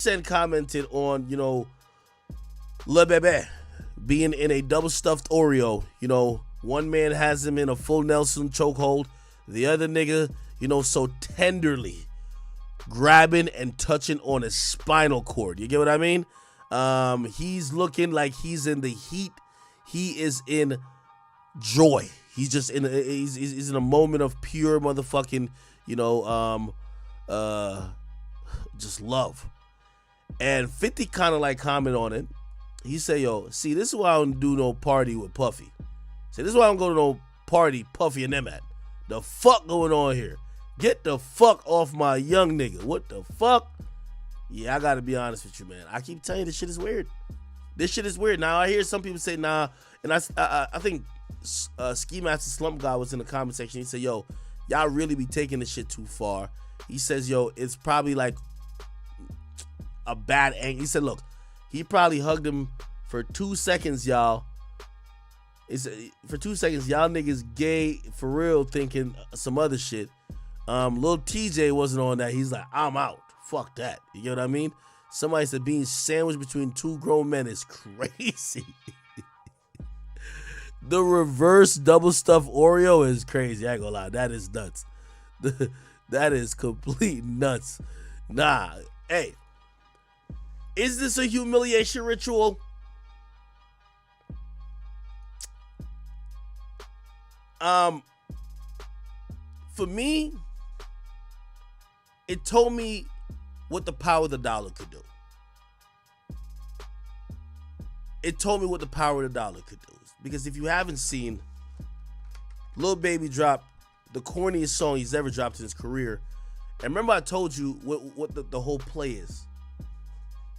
Said commented on, Le Bebe being in a double stuffed Oreo. One man has him in a full Nelson chokehold. The other nigga, so tenderly grabbing and touching on his spinal cord. You get what I mean? He's looking like he's in the heat. He is in joy. He's just he's in a moment of pure motherfucking, just love. And 50 kind of like comment on it. He said, yo, see, this is why I don't do no party with Puffy. See, this is why I don't go to no party Puffy and them at. The fuck going on here? Get the fuck off my young nigga. What the fuck? Yeah, I gotta be honest with you, man. I keep telling you, this shit is weird. This shit is weird. Now, I hear some people say, nah, and I think Ski Master Slump Guy was in the comment section. He said, yo, y'all really be taking this shit too far. He says, yo, it's probably like a bad angle. He said, look, he probably hugged him for 2 seconds, y'all. For 2 seconds, y'all niggas gay for real thinking some other shit. Lil TJ wasn't on that. He's like, I'm out. Fuck that. You get what I mean? Somebody said being sandwiched between two grown men is crazy. The reverse double stuffed Oreo is crazy. I ain't gonna lie. That is nuts. That is complete nuts. Nah. Hey. Is this a humiliation ritual? For me, it told me what the power of the dollar could do. It told me what the power of the dollar could do. Because if you haven't seen, Lil Baby dropped the corniest song he's ever dropped in his career. And remember I told you what the whole play is.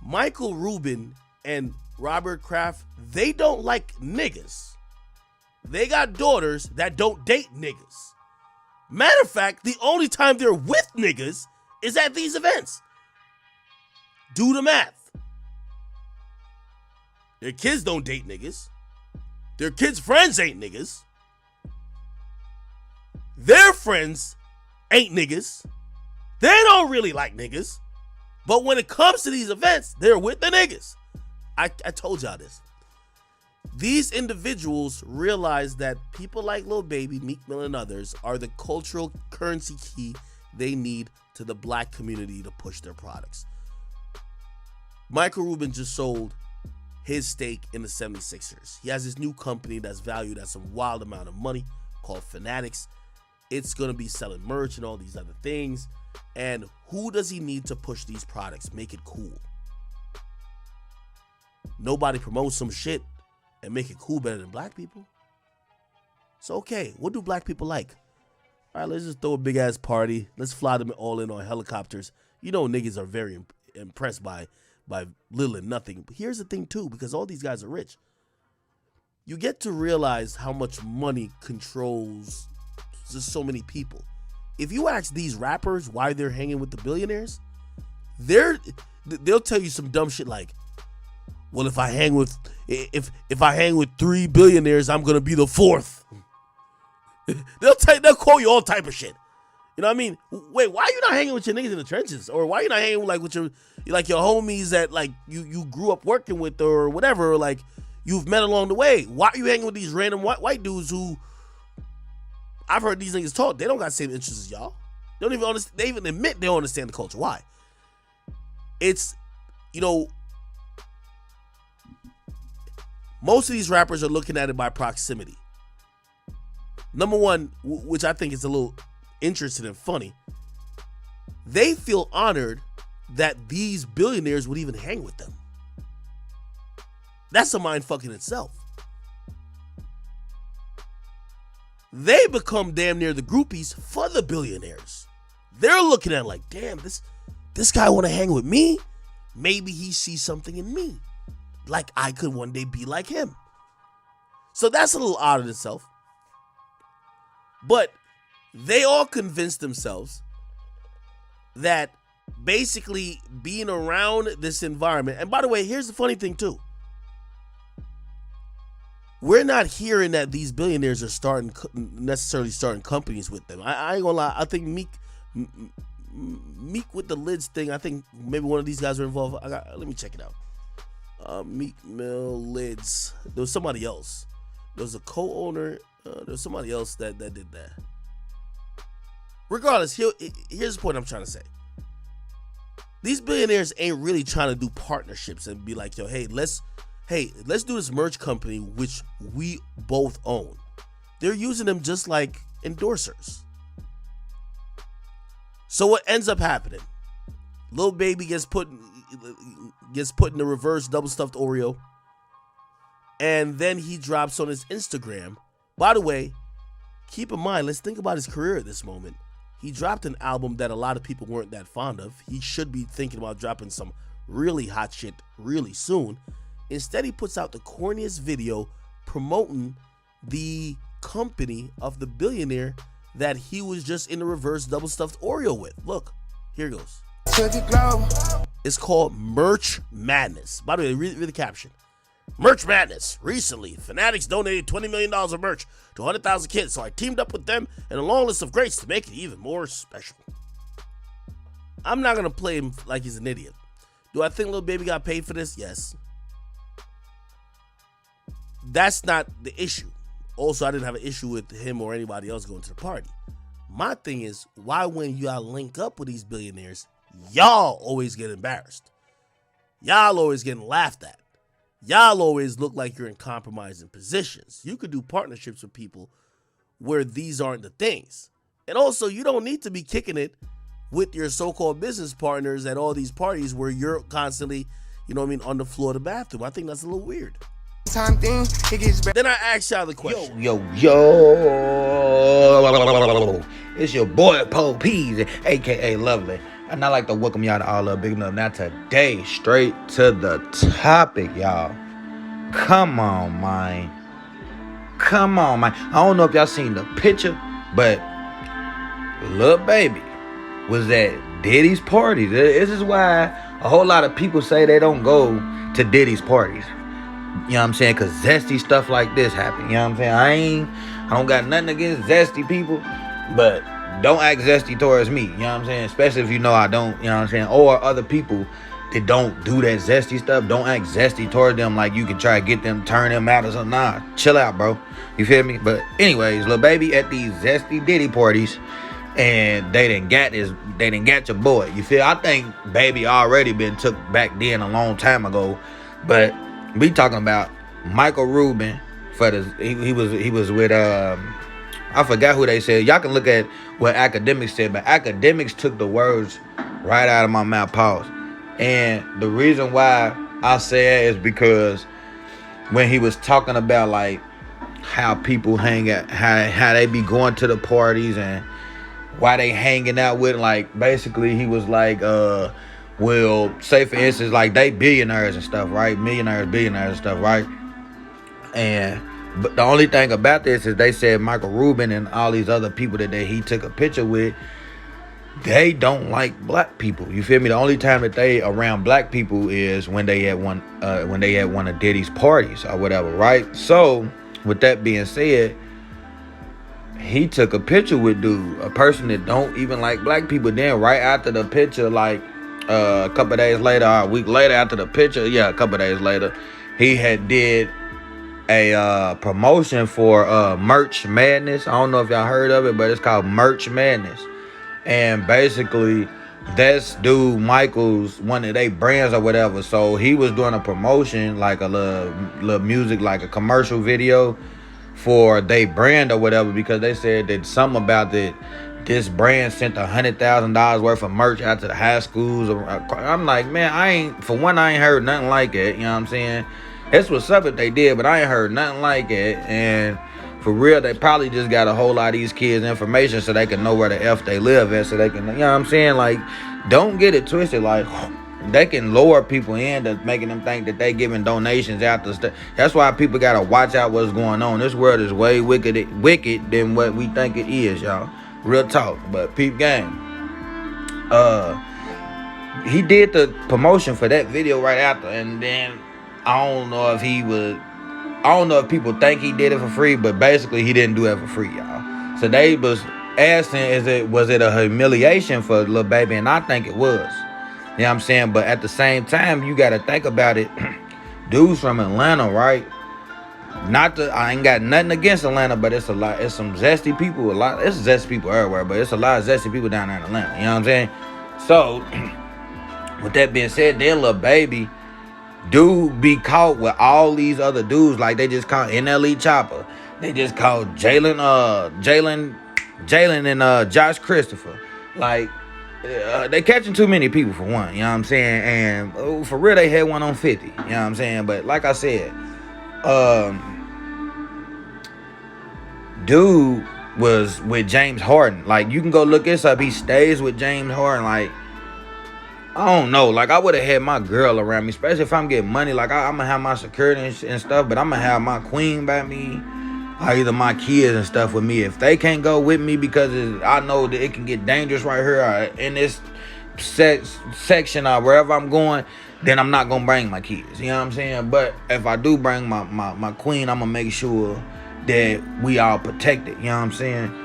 Michael Rubin and Robert Kraft, they don't like niggas. They got daughters that don't date niggas. Matter of fact, the only time they're with niggas is at these events. Do the math. Their kids don't date niggas. Their kids' friends ain't niggas. Their friends ain't niggas. They don't really like niggas. But when it comes to these events, they're with the niggas. I told y'all this. These individuals realize that people like Lil Baby, Meek Mill, and others are the cultural currency key they need to the black community to push their products. Michael Rubin just sold his stake in the 76ers. He has this new company that's valued at some wild amount of money called Fanatics. It's going to be selling merch and all these other things. And who does he need to push these products? Make it cool. Nobody promotes some shit and make it cool better than black people. So, okay, what do black people like? All right, let's just throw a big ass party. Let's fly them all in on helicopters. You know niggas are very impressed by little and nothing. But here's the thing too, because all these guys are rich. You get to realize how much money controls just so many people. If you ask these rappers why they're hanging with the billionaires, they'll tell you some dumb shit like, well, if I hang with 3 billionaires, I'm gonna be the 4th. They'll quote you all type of shit. You know what I mean? Wait, why are you not hanging with your niggas in the trenches? Or why are you not hanging with your homies that like you grew up working with or whatever, or like you've met along the way? Why are you hanging with these random white dudes who I've heard these niggas talk? They don't got the same interests as y'all. They don't even understand, they even admit they don't understand the culture. Why? It's, most of these rappers are looking at it by proximity. Number one, which I think is a little interesting and funny, they feel honored that these billionaires would even hang with them. That's a mind fuck in itself. They become damn near the groupies for the billionaires. They're looking at it like, damn, this guy want to hang with me. Maybe he sees something in me, like I could one day be like him. So that's a little odd in itself. But they all convinced themselves that basically being around this environment, and by the way, here's the funny thing too. We're not hearing that these billionaires are necessarily starting companies with them. I ain't gonna lie. I think Meek with the Lids thing. I think maybe one of these guys were involved. Let me check it out. Meek Mill Lids. There was somebody else. There was a co-owner. There was somebody else that did that. Regardless, here's the point I'm trying to say. These billionaires ain't really trying to do partnerships and be like, yo, hey, let's do this merch company which we both own. They're using them just like endorsers. So what ends up happening? Lil Baby gets put in the reverse double stuffed Oreo. And then he drops on his Instagram. By the way, keep in mind, let's think about his career at this moment. He dropped an album that a lot of people weren't that fond of. He should be thinking about dropping some really hot shit really soon. Instead, he puts out the corniest video promoting the company of the billionaire that he was just in the reverse double stuffed Oreo with. Look, here it goes. It's called Merch Madness. By the way, read the caption. Merch Madness. Recently, Fanatics donated $20 million of merch to 100,000 kids, so I teamed up with them and a long list of greats to make it even more special. I'm not going to play him like he's an idiot. Do I think Lil Baby got paid for this? Yes. That's not the issue. Also, I didn't have an issue with him or anybody else going to the party. My thing is, why when y'all link up with these billionaires, y'all always get embarrassed? Y'all always getting laughed at. Y'all always look like you're in compromising positions. You could do partnerships with people where these aren't the things. And also, you don't need to be kicking it with your so-called business partners at all these parties where you're constantly, on the floor of the bathroom. I think that's a little weird. Then I asked y'all the question. Yo. It's your boy, Poe Peas, a.k.a. Lovely. And I like to welcome y'all to All Up Big Enough. Now today, straight to the topic, y'all. Come on, man. I don't know if y'all seen the picture, but Lil Baby was at Diddy's parties. This is why a whole lot of people say they don't go to Diddy's parties. You know what I'm saying? Because zesty stuff like this happen. You know what I'm saying? I don't got nothing against zesty people, but don't act zesty towards me. You know what I'm saying? Especially if you know I don't, you know what I'm saying? Or other people that don't do that zesty stuff, don't act zesty towards them like you can try to get them, turn them out or something. Nah, chill out, bro. You feel me? But anyways, Lil Baby at these zesty Diddy parties, and they didn't get your boy. You feel? I think Baby already been took back then a long time ago, but we talking about Michael Rubin for the he was with I forgot who they said. Y'all can look at what Academics said, but Academics took the words right out of my mouth. Pause. And the reason why I say it is because when he was talking about like how people hang out, how they be going to the parties and why they hanging out with, like basically he was like well, say for instance, like they billionaires and stuff, right? Millionaires, billionaires and stuff, right? But the only thing about this is they said Michael Rubin and all these other people that he took a picture with, they don't like black people. You feel me? The only time that they around black people is when they had one of Diddy's parties or whatever, right? So with that being said, he took a picture with dude, a person that don't even like black people. Then right after the picture, like a couple days later, or a week later after the picture, a couple days later, he had did a promotion for Merch Madness. I don't know if y'all heard of it, but it's called Merch Madness. And basically, that's dude Michael's one of their brands or whatever. So he was doing a promotion, like a little music, like a commercial video for their brand or whatever, because they said that something about that this brand sent $100,000 worth of merch out to the high schools. I'm like, man, I ain't heard nothing like it. You know what I'm saying? That's what's up if they did, but I ain't heard nothing like it. And for real, they probably just got a whole lot of these kids' information so they can know where the F they live at, so they can, you know what I'm saying? Like, don't get it twisted. Like, they can lure people into making them think that they giving donations out to stuff. That's why people got to watch out what's going on. This world is way wicked than what we think it is, y'all. Real talk. But peep game. He did the promotion for that video right after, and then I don't know if people think he did it for free, but basically he didn't do it for free, y'all. So they was asking, was it a humiliation for Lil Baby? And I think it was. You know what I'm saying? But at the same time, you gotta think about it. Dudes from Atlanta, right? I ain't got nothing against Atlanta, but it's some zesty people. It's zesty people everywhere, but it's a lot of zesty people down there in Atlanta. You know what I'm saying? So, with that being said, then Lil Baby, dude be caught with all these other dudes. Like, they just caught NLE Chopper. They just caught Jalen and Josh Christopher. Like, they catching too many people for one. You know what I'm saying? And for real, they had one on 50. You know what I'm saying? But like I said, dude was with James Harden. Like, you can go look this up. He stays with James Harden. Like, I don't know. Like, I would have had my girl around me, especially if I'm getting money. Like, I'm going to have my security and stuff, but I'm going to have my queen by me, or either my kids and stuff with me. If they can't go with me because I know that it can get dangerous right here or in this section or wherever I'm going, then I'm not going to bring my kids. You know what I'm saying? But if I do bring my queen, I'm going to make sure that we all protected. You know what I'm saying?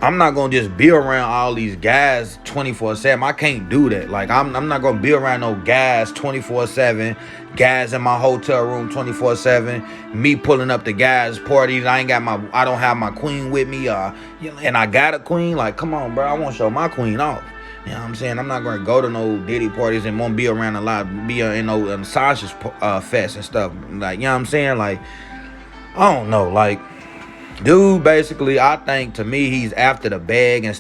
I'm not going to just be around all these guys 24/7. I can't do that. Like, I'm not going to be around no guys 24/7. Guys in my hotel room 24/7. Me pulling up the guys' parties. I don't have my queen with me. And I got a queen. Like, come on, bro. I want to show my queen off. You know what I'm saying? I'm not going to go to no Diddy parties and won't be around a lot. Be in no Sasha's fest and stuff. Like, you know what I'm saying? Like, I don't know. Like, dude, basically, I think, to me, he's after the bag and stuff.